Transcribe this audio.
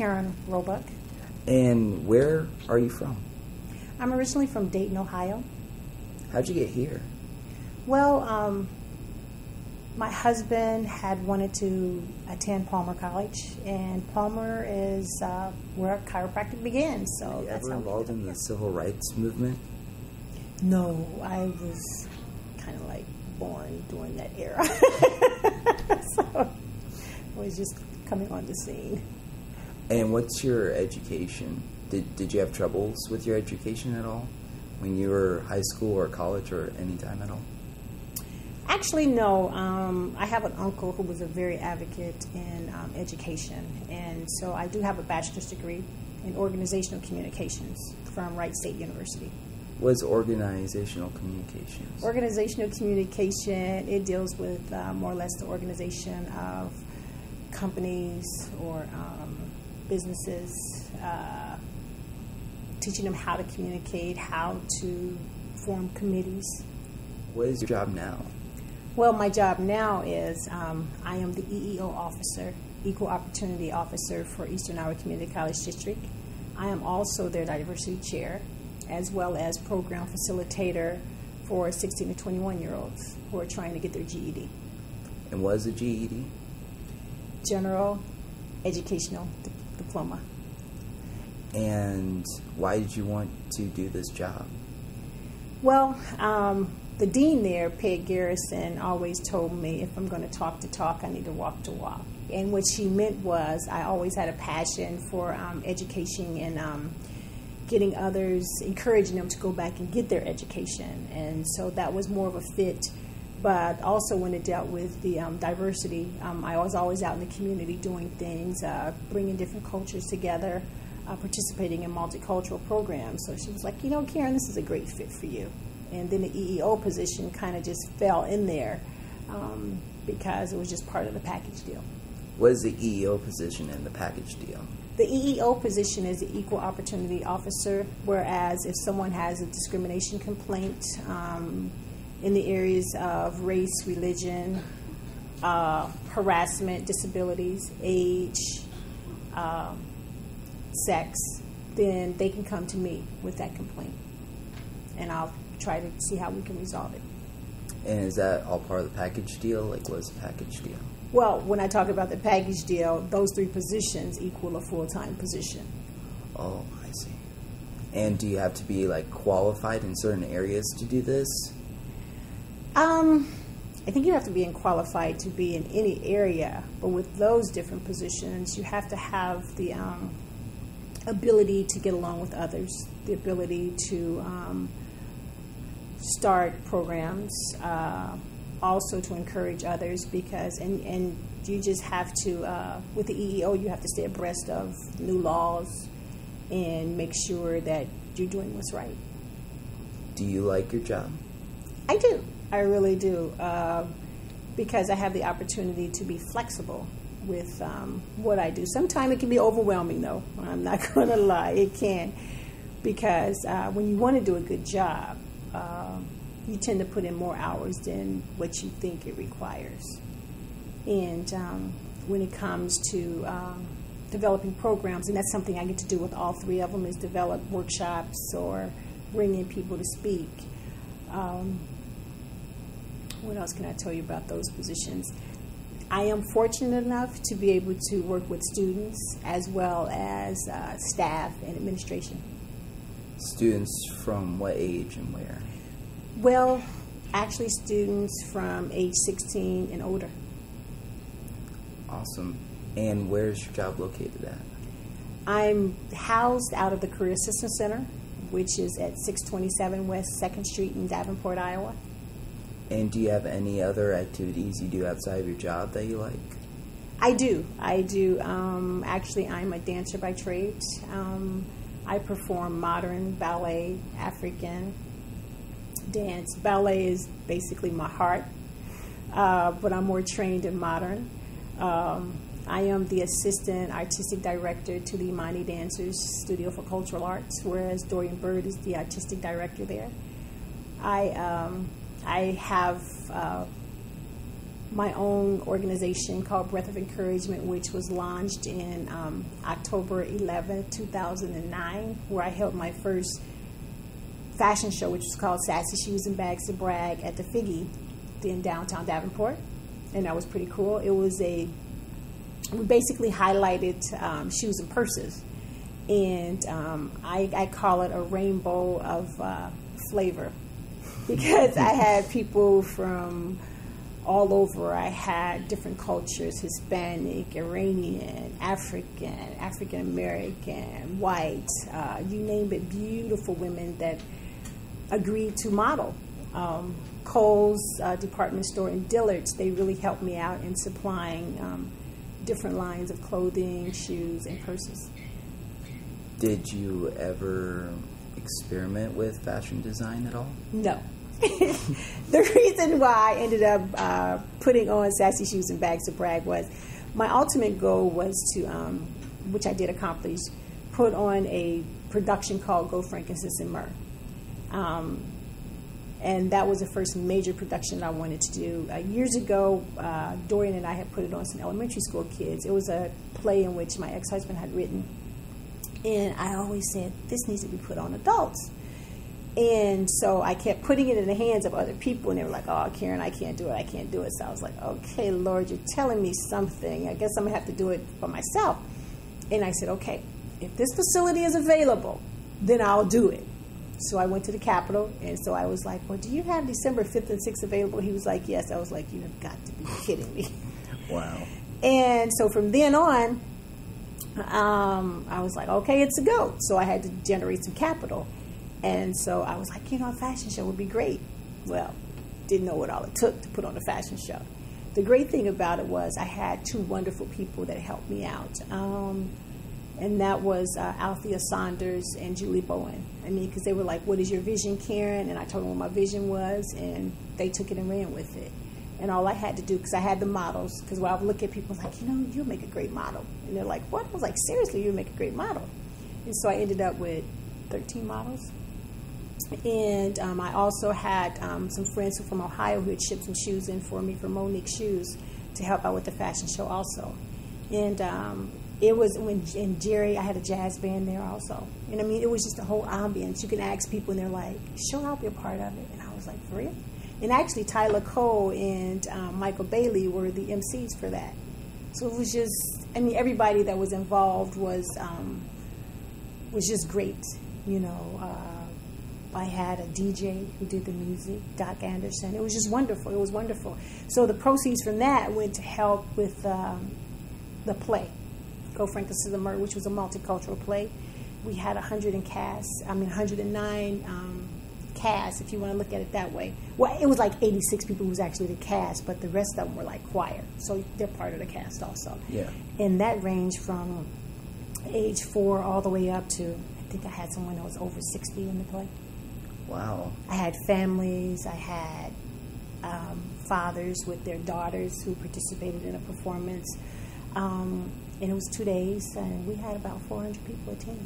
Karen Roebuck. And where are you from? I'm originally from Dayton, Ohio. How'd you get here? Well, my husband had wanted to attend Palmer College, and Palmer is where chiropractic began. So Were you that's ever how we involved ended in up the here. civil rights movement? No, I was kind of like born during that era. So I was just coming on the scene. And what's your education? Did you have troubles with your education at all when you were high school or college or any time at all? Actually, no. I have an uncle who was a very advocate in education, and so I do have a bachelor's degree in organizational communications from Wright State University. What is organizational communications? Organizational communication, it deals with more or less the organization of companies or businesses, teaching them how to communicate, how to form committees. What is your job now? Well, my job now is I am the EEO officer, Equal Opportunity Officer for Eastern Iowa Community College District. I am also their diversity chair, as well as program facilitator for 16 to 21-year-olds who are trying to get their GED. And what is a GED? General Educational Diploma. And why did you want to do this job? Well, the dean there, Peg Garrison, always told me if I'm going to talk the talk, I need to walk the walk. And what she meant was I always had a passion for education and getting others, encouraging them to go back and get their education. And so that was more of a fit. But also when it dealt with the diversity, I was always out in the community doing things, bringing different cultures together, participating in multicultural programs. So she was like, you know, Karen, this is a great fit for you. And then the EEO position kind of just fell in there because it was just part of the package deal. What is the EEO position in the package deal? The EEO position is the Equal Opportunity Officer, whereas if someone has a discrimination complaint in the areas of race, religion, harassment, disabilities, age, sex, then they can come to me with that complaint, and I'll try to see how we can resolve it. And is that all part of the package deal? Like, what is the package deal? Well, when I talk about the package deal, those three positions equal a full-time position. Oh, I see. And do you have to be, like, qualified in certain areas to do this? I think you have to be qualified to be in any area, but with those different positions, you have to have the ability to get along with others, the ability to start programs, also to encourage others, because and you just have to with the EEO you have to stay abreast of new laws and make sure that you're doing what's right. Do you like your job? I do. I really do, because I have the opportunity to be flexible with what I do. Sometimes it can be overwhelming, though. I'm not going to lie, it can, because when you want to do a good job, you tend to put in more hours than what you think it requires. And when it comes to developing programs, and that's something I get to do with all three of them, is develop workshops or bring in people to speak. What else can I tell you about those positions? I am fortunate enough to be able to work with students as well as staff and administration. Students from what age and where? Well, actually students from age 16 and older. Awesome. And where's your job located at? I'm housed out of the Career Assistance Center, which is at 627 West 2nd Street in Davenport, Iowa. And do you have any other activities you do outside of your job that you like? I do. Actually, I'm a dancer by trade. I perform modern, ballet, African dance. Ballet is basically my heart, but I'm more trained in modern. I am the assistant artistic director to the Imani Dancers Studio for Cultural Arts, whereas Dorian Bird is the artistic director there. I have my own organization called Breath of Encouragement, which was launched in October 11th, 2009, where I held my first fashion show, which was called Sassy Shoes and Bags to Brag at the Figgy in downtown Davenport. And that was pretty cool. We basically highlighted shoes and purses. And I call it a rainbow of flavor, because I had people from all over. I had different cultures: Hispanic, Iranian, African American, white, you name it, beautiful women that agreed to model. Kohl's department store in Dillard's, they really helped me out in supplying different lines of clothing, shoes, and purses. Did you ever experiment with fashion design at all? No. The reason why I ended up putting on Sassy Shoes and Bags to Brag was my ultimate goal was to, which I did accomplish, put on a production called Go Frankincense and Myrrh. And that was the first major production I wanted to do. Years ago, Dorian and I had put it on some elementary school kids. It was a play in which my ex-husband had written. And I always said, this needs to be put on adults. And so I kept putting it in the hands of other people, and they were like, oh, Karen, I can't do it. So I was like, okay, Lord, you're telling me something. I guess I'm going to have to do it for myself. And I said, okay, if this facility is available, then I'll do it. So I went to the Capitol, and so I was like, well, do you have December 5th and 6th available? He was like, yes. I was like, you have got to be kidding me. Wow. And so from then on, I was like, okay, it's a go. So I had to generate some capital. And so I was like, a fashion show would be great. Well, didn't know what all it took to put on a fashion show. The great thing about it was I had two wonderful people that helped me out. And that was Althea Saunders and Julie Bowen. Because they were like, what is your vision, Karen? And I told them what my vision was, and they took it and ran with it. And all I had to do, because I had the models, because when I would look at people, I was like, you'll make a great model. And they're like, what? I was like, seriously, you'll make a great model. And so I ended up with 13 models. And I also had some friends from Ohio who had shipped some shoes in for me from Monique Shoes to help out with the fashion show also. And it was when Jerry, I had a jazz band there also. And it was just a whole ambience. You can ask people and they're like, sure, I'll be a part of it. And I was like, for real? And actually Tyler Cole and Michael Bailey were the MCs for that. So it was just, everybody that was involved was just great, I had a DJ who did the music, Doc Anderson. It was just wonderful. It was wonderful. So the proceeds from that went to help with the play, Go Frankincense and Myrrh, which was a multicultural play. We had 109 cast, if you want to look at it that way. Well, it was like 86 people who was actually the cast, but the rest of them were like choir. So they're part of the cast also. Yeah. And that ranged from age 4 all the way up to, I think I had someone that was over 60 in the play. Wow. I had families. I had fathers with their daughters who participated in a performance. And it was 2 days, and we had about 400 people attend.